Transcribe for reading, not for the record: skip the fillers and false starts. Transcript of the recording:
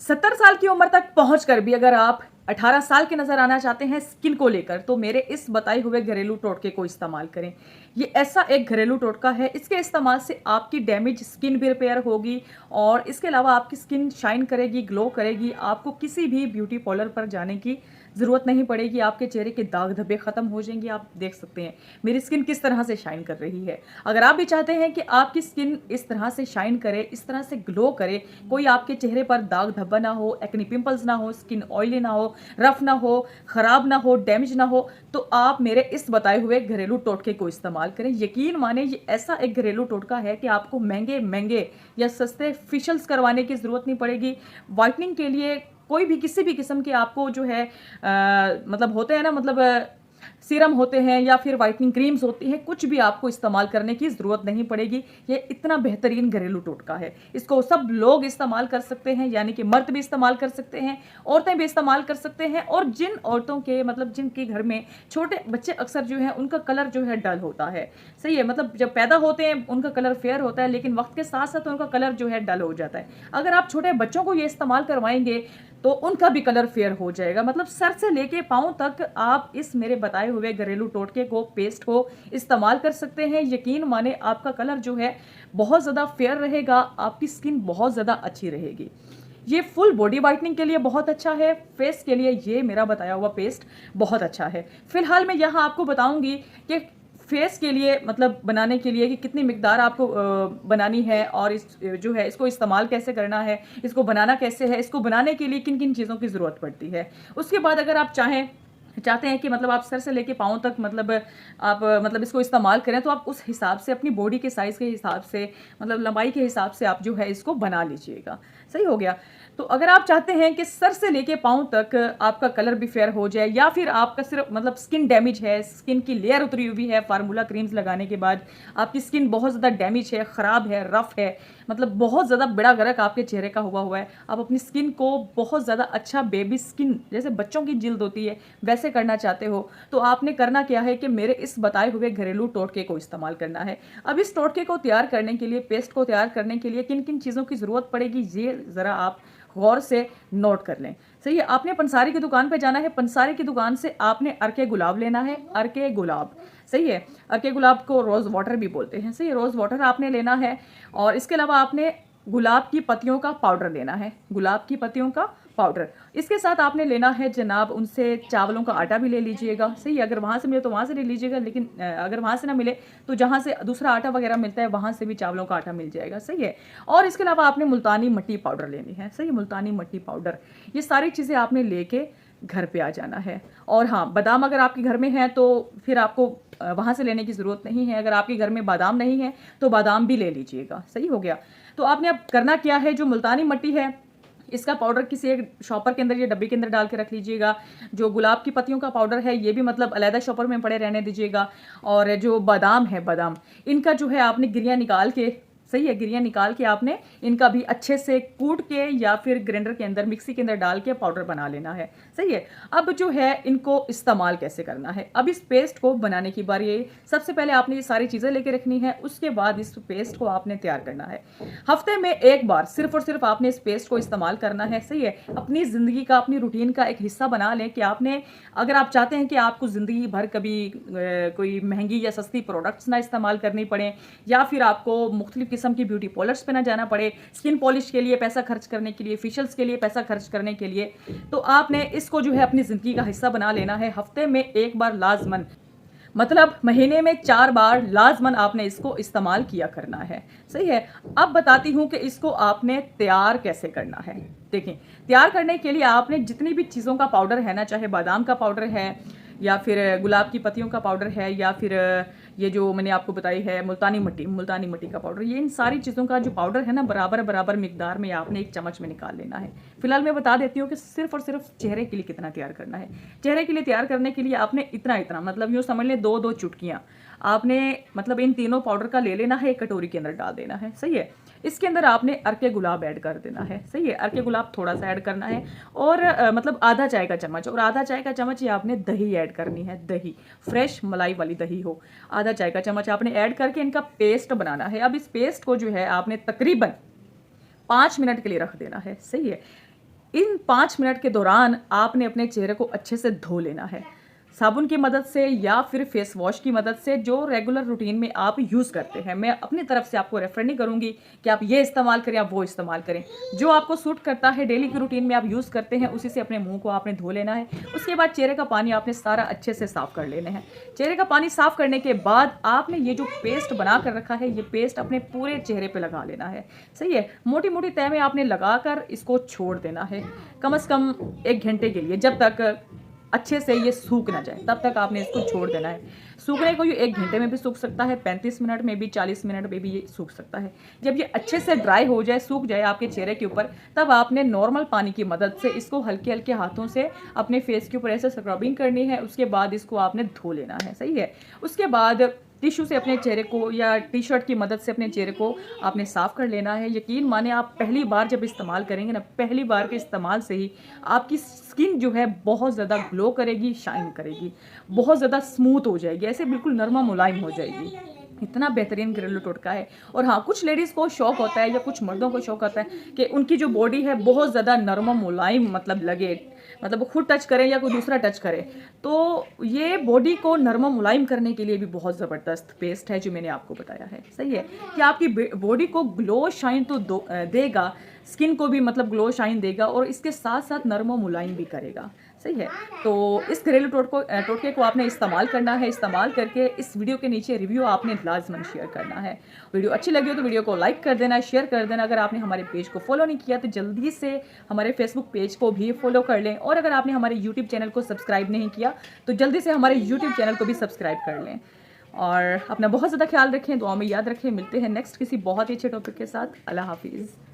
70 साल की उम्र तक पहुंचकर भी अगर आप 18 साल के नजर आना चाहते हैं स्किन को लेकर, तो मेरे इस बताए हुए घरेलू टोटके को इस्तेमाल करें। ये ऐसा एक घरेलू टोटका है, इसके इस्तेमाल से आपकी डैमेज स्किन भी रिपेयर होगी और इसके अलावा आपकी स्किन शाइन करेगी, ग्लो करेगी। आपको किसी भी ब्यूटी पार्लर पर जाने की ज़रूरत नहीं पड़ेगी। आपके चेहरे के दाग धब्बे ख़त्म हो जाएंगे। आप देख सकते हैं मेरी स्किन किस तरह से शाइन कर रही है। अगर आप भी चाहते हैं कि आपकी स्किन इस तरह से शाइन करे, इस तरह से ग्लो करे, कोई आपके चेहरे पर दाग धब्बा ना हो, एक्ने पिंपल्स ना हो, स्किन ऑयली ना हो, रफ ना हो, ख़राब ना हो, डैमेज ना हो, तो आप मेरे इस बताए हुए घरेलू टोटके को इस्तेमाल करें। यकीन माने ये ऐसा एक घरेलू टोटका है कि आपको महंगे महंगे या सस्ते फेशियल्स करवाने की ज़रूरत नहीं पड़ेगी। वाइटनिंग के लिए कोई भी किसी भी किस्म के आपको जो है मतलब होते हैं ना, मतलब सीरम होते हैं या फिर वाइटनिंग क्रीम्स होती हैं, कुछ भी आपको इस्तेमाल करने की ज़रूरत नहीं पड़ेगी। ये इतना बेहतरीन घरेलू टोटका है, इसको सब लोग इस्तेमाल कर सकते हैं, यानी कि मर्द भी इस्तेमाल कर सकते हैं, औरतें भी इस्तेमाल कर सकते हैं। और जिन औरतों के मतलब जिनके घर में छोटे बच्चे अक्सर जो है उनका कलर जो है डल होता है, सही है, मतलब जब पैदा होते हैं उनका कलर फेयर होता है, लेकिन वक्त के साथ साथ उनका कलर जो है डल हो जाता है। अगर आप छोटे बच्चों को ये इस्तेमाल करवाएंगे तो उनका भी कलर फेयर हो जाएगा। मतलब सर से लेके पाँव तक आप इस मेरे बताए हुए घरेलू टोटके को, पेस्ट को इस्तेमाल कर सकते हैं। यकीन माने आपका कलर जो है बहुत ज़्यादा फेयर रहेगा, आपकी स्किन बहुत ज़्यादा अच्छी रहेगी। ये फुल बॉडी वाइटनिंग के लिए बहुत अच्छा है, फेस के लिए ये मेरा बताया हुआ पेस्ट बहुत अच्छा है। फिलहाल मैं यहाँ आपको बताऊंगी कि फेस के लिए मतलब बनाने के लिए कि कितनी मिकदार आपको बनानी है और इस जो है इसको इस्तेमाल कैसे करना है, इसको बनाना कैसे है, इसको बनाने के लिए किन किन चीज़ों की ज़रूरत पड़ती है। उसके बाद अगर आप चाहते हैं कि मतलब आप सर से लेके पाँव तक मतलब आप मतलब इसको इस्तेमाल करें, तो आप उस हिसाब से अपनी बॉडी के साइज़ के हिसाब से मतलब लंबाई के हिसाब से आप जो है इसको बना लीजिएगा। सही हो गया। तो अगर आप चाहते हैं कि सर से लेके पाँव तक आपका कलर भी फेयर हो जाए, या फिर आपका सिर्फ मतलब स्किन डैमेज है, स्किन की लेयर उतरी हुई है फार्मूला क्रीम्स लगाने के बाद, आपकी स्किन बहुत ज़्यादा डैमेज है, ख़राब है, रफ़ है, मतलब बहुत ज़्यादा बेड़ा गर्क आपके चेहरे का हुआ है, आप अपनी स्किन को बहुत ज़्यादा अच्छा बेबी स्किन जैसे बच्चों की जिल्द होती है वैसे करना चाहते हो, तो आपने करना क्या है कि मेरे इस बताए हुए घरेलू टोटके को इस्तेमाल करना है। अब इस टोटके को तैयार करने के लिए, पेस्ट को तैयार करने के लिए किन किन चीज़ों की ज़रूरत पड़ेगी ये ज़रा आप गौर से नोट कर लें। सही है, आपने पंसारी की दुकान पे जाना है, पंसारी की दुकान से आपने अर्के गुलाब लेना है, अर्के गुलाब। सही है, अर्के गुलाब को रोज़ वाटर भी बोलते हैं। सही है, रोज़ वाटर आपने लेना है। और इसके अलावा आपने गुलाब की पत्तियों का पाउडर लेना है, गुलाब की पत्तियों का पाउडर। इसके साथ आपने लेना है जनाब उनसे चावलों का आटा भी ले लीजिएगा। सही है, अगर वहाँ से मिले तो वहाँ से ले लीजिएगा, लेकिन अगर वहाँ से ना मिले तो जहाँ से दूसरा आटा वगैरह मिलता है वहाँ से भी चावलों का आटा मिल जाएगा। सही है, और इसके अलावा आपने मुल्तानी मट्टी पाउडर लेनी है। सही है, मुल्तानी मट्टी पाउडर, ये सारी चीज़ें आपने लेके घर पे आ जाना है। और हाँ, बादाम अगर आपके घर में है तो फिर आपको वहाँ से लेने की ज़रूरत नहीं है। अगर आपके घर में बादाम नहीं है तो बादाम भी ले लीजिएगा। सही हो गया। तो आपने अब करना क्या है, जो मुल्तानी मट्टी है इसका पाउडर किसी एक शॉपर के अंदर या डब्बे के अंदर डाल के रख लीजिएगा। जो गुलाब की पत्तियों का पाउडर है ये भी मतलब अलहदा शॉपर में पड़े रहने दीजिएगा। और जो बादाम है, बादाम इनका जो है आपने गिरियाँ निकाल के, सही है, गिरियाँ निकाल के आपने इनका भी अच्छे से कूट के या फिर ग्राइंडर के अंदर, मिक्सी के अंदर डाल के पाउडर बना लेना है। सही है, अब जो है इनको इस्तेमाल कैसे करना है, अब इस पेस्ट को बनाने की बारी है। सबसे पहले आपने ये सारी चीज़ें लेके रखनी है, उसके बाद इस पेस्ट को आपने तैयार करना है। हफ्ते में एक बार सिर्फ और सिर्फ आपने इस पेस्ट को इस्तेमाल करना है। सही है, अपनी ज़िंदगी का, अपनी रूटीन का एक हिस्सा बना लें कि आपने, अगर आप चाहते हैं कि आपको ज़िंदगी भर कभी कोई महंगी या सस्ती प्रोडक्ट्स ना इस्तेमाल करनी पड़े, या फिर आपको मुख्तलिफ किस्म की ब्यूटी पार्लर्स पे ना जाना पड़े, स्किन पॉलिश के लिए पैसा खर्च करने के लिए, फेशियल्स के लिए पैसा खर्च करने के लिए, तो आपने इसको जो है अपनी ज़िंदगी का हिस्सा बना लेना है। हफ्ते में एक बार लाजमन, मतलब महीने में 4 बार लाजमन आपने इसको इस्तेमाल किया करना है। सही है, अब बताती हूँ कि इसको आपने तैयार कैसे करना है। देखें, तैयार करने के लिए आपने जितनी भी चीज़ों का पाउडर है ना, चाहे बादाम का पाउडर है या फिर गुलाब की पत्तियों का पाउडर है या फिर ये जो मैंने आपको बताई है मुल्तानी मट्टी का पाउडर, ये इन सारी चीज़ों का जो पाउडर है ना, बराबर बराबर मिकदार में आपने एक चम्मच में निकाल लेना है। फिलहाल मैं बता देती हूँ कि सिर्फ और सिर्फ चेहरे के लिए कितना तैयार करना है। चेहरे के लिए तैयार करने के लिए आपने इतना इतना मतलब यूँ समझ लें 2-2 चुटकियाँ आपने मतलब इन तीनों पाउडर का ले लेना है, एक कटोरी के अंदर डाल देना है। सही है, इसके अंदर आपने अर्के गुलाब ऐड कर देना है। सही है, अर्के गुलाब थोड़ा सा ऐड करना है और मतलब आधा चाय का चम्मच, और आधा चाय का चम्मच ये आपने दही ऐड करनी है। दही फ्रेश मलाई वाली दही हो, आधा चाय का चम्मच आपने ऐड करके इनका पेस्ट बनाना है। अब इस पेस्ट को जो है आपने तकरीबन 5 मिनट के लिए रख देना है। सही है, इन 5 मिनट के दौरान आपने अपने चेहरे को अच्छे से धो लेना है, साबुन की मदद से या फिर फेस वॉश की मदद से, जो रेगुलर रूटीन में आप यूज़ करते हैं। मैं अपनी तरफ से आपको रेफ़र नहीं करूँगी कि आप ये इस्तेमाल करें या वो इस्तेमाल करें। जो आपको सूट करता है, डेली की रूटीन में आप यूज़ करते हैं, उसी से अपने मुँह को आपने धो लेना है। उसके बाद चेहरे का पानी आपने सारा अच्छे से साफ़ कर लेना है। चेहरे का पानी साफ़ करने के बाद आपने ये जो पेस्ट बना कर रखा है, ये पेस्ट अपने पूरे चेहरे पे लगा लेना है। सही है? मोटी-मोटी तह में आपने लगाकर इसको छोड़ देना है, कम से कम 1 घंटे के लिए, जब तक अच्छे से ये सूख ना जाए, तब तक आपने इसको छोड़ देना है। सूखने को ये 1 घंटे में भी सूख सकता है, 35 मिनट में भी, 40 मिनट में भी ये सूख सकता है। जब ये अच्छे से ड्राई हो जाए, सूख जाए आपके चेहरे के ऊपर, तब आपने नॉर्मल पानी की मदद से इसको हल्के-हल्के हाथों से अपने फेस के ऊपर ऐसे स्क्रबिंग करनी है। उसके बाद इसको आपने धो लेना है, सही है? उसके बाद टिश्यू से अपने चेहरे को या टी-शर्ट की मदद से अपने चेहरे को आपने साफ़ कर लेना है। यकीन माने, आप पहली बार जब इस्तेमाल करेंगे ना, पहली बार के इस्तेमाल से ही आपकी स्किन जो है बहुत ज़्यादा ग्लो करेगी, शाइन करेगी, बहुत ज़्यादा स्मूथ हो जाएगी, ऐसे बिल्कुल नरमा मुलायम हो जाएगी। इतना बेहतरीन घरेलू टोटका है। और हाँ, कुछ लेडीज़ को शौक होता है या कुछ मर्दों को शौक होता है कि उनकी जो बॉडी है बहुत ज़्यादा नरमा मुलायम मतलब लगे, मतलब वो खुद टच करें या कोई दूसरा टच करे। तो ये बॉडी को नरमा मुलायम करने के लिए भी बहुत ज़बरदस्त पेस्ट है जो मैंने आपको बताया है। सही है कि आपकी बॉडी को ग्लो शाइन तो देगा, स्किन को भी मतलब ग्लो शाइन देगा, और इसके साथ साथ नरम और मुलायम भी करेगा। सही है? तो इस घरेलू टोटके को आपने इस्तेमाल करना है। इस्तेमाल करके इस वीडियो के नीचे रिव्यू आपने लाज़िमन शेयर करना है। वीडियो अच्छी लगी हो तो वीडियो को लाइक कर देना, शेयर कर देना। अगर आपने हमारे पेज को फॉलो नहीं किया तो जल्दी से हमारे फेसबुक पेज को भी फॉलो कर लें, और अगर आपने हमारे यूट्यूब चैनल को सब्सक्राइब नहीं किया तो जल्दी से हमारे यूट्यूब चैनल को भी सब्सक्राइब कर लें। और अपना बहुत ज़्यादा ख्याल रखें, दुआ में याद रखें। मिलते हैं नेक्स्ट किसी बहुत ही अच्छे टॉपिक के साथ। अल्लाह हाफिज़।